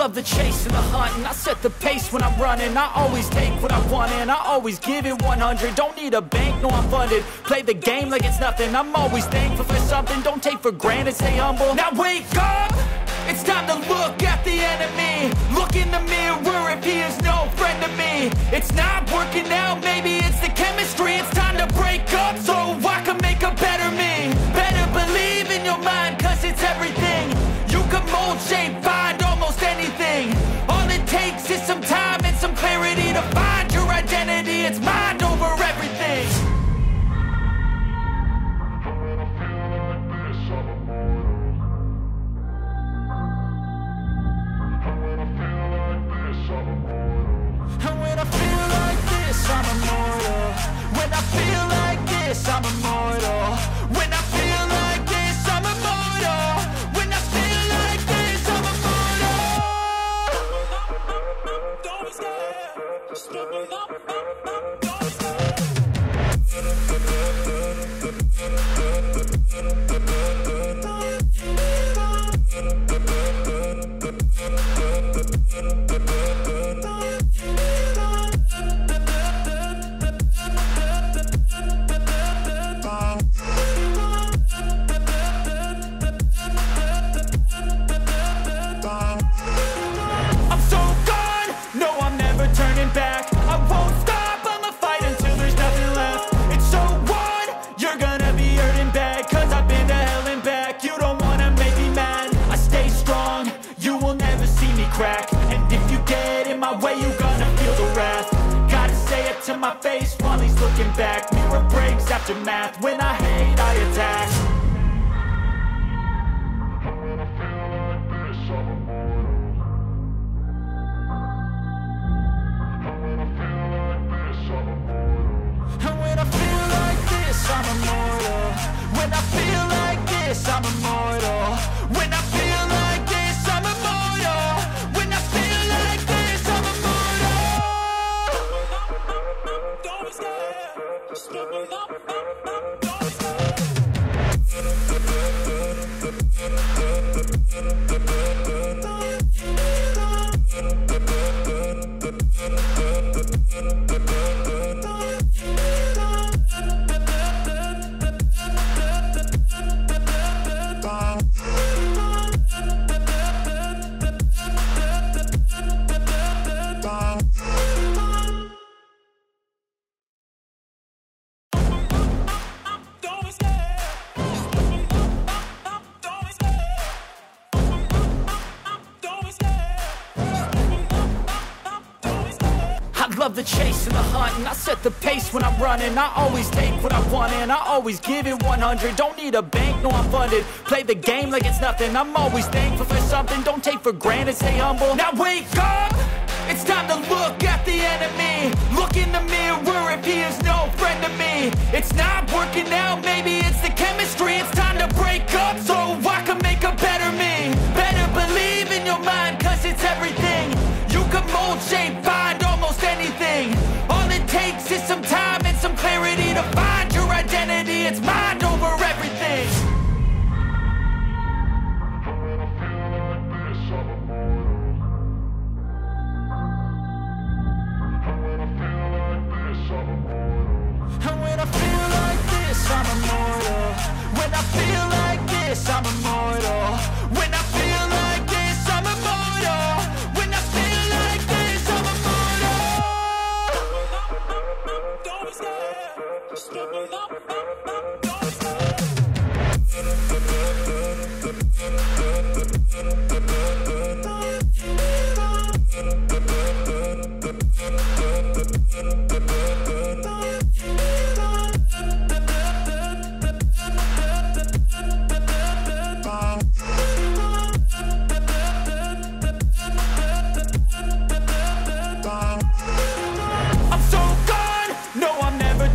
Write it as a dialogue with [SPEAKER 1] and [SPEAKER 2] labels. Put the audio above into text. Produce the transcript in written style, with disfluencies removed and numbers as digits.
[SPEAKER 1] love the chase and the hunt, and I set the pace when I'm running. I always take what I want and I always give it 100. Don't need a bank, no I'm funded. Play the game like it's nothing. I'm always thankful for something. Don't take for granted, stay humble. Now wake up, it's time to look at the enemy. Look in the mirror if he is no friend to me. It's not working out, maybe it's the chemistry. It's time to break up so I can make a better me. Better believe in your mind, cause it's everything. You can mold, shape, find almost anything. All it takes is some time and some clarity to find your identity. It's mind over everything. And when I feel like this, I'm immortal. When I feel like this, I'm immortal. When I feel like this, I'm immortal. When I feel like this, I'm immortal. Don't be scared. Just looking up. Don't be scared. I'm so gone, no I'm never turning back. I won't stop, I'ma fight until there's nothing left. It's so on, you're gonna be hurting bad, cause I've been to hell and back. You don't wanna make me mad, I stay strong, you will never see me crack. And if you get in my way, you gonna feel the wrath. Gotta say it to my face while he's looking back. Mirror breaks after math, when I hate I attack. And when I feel like this, I'm immortal. When I feel like this, I'm immortal. When I feel like this, I'm immortal. When I feel like this, I'm immortal. Don't be scared. Just looking up. Don't be scared. Love the chase and the hunt, and I set the pace when I'm running. I always take what I want and I always give it 100. Don't need a bank, no I'm funded. Play the game like it's nothing. I'm always thankful for something. Don't take for granted, stay humble. Now wake up, it's time to look at the enemy. Look in the mirror if he is no friend to me. It's not working out, maybe it's the chemistry. It's time to break up so I can make a better me. Better believe in your mind, cause it's everything. You can mold, shape,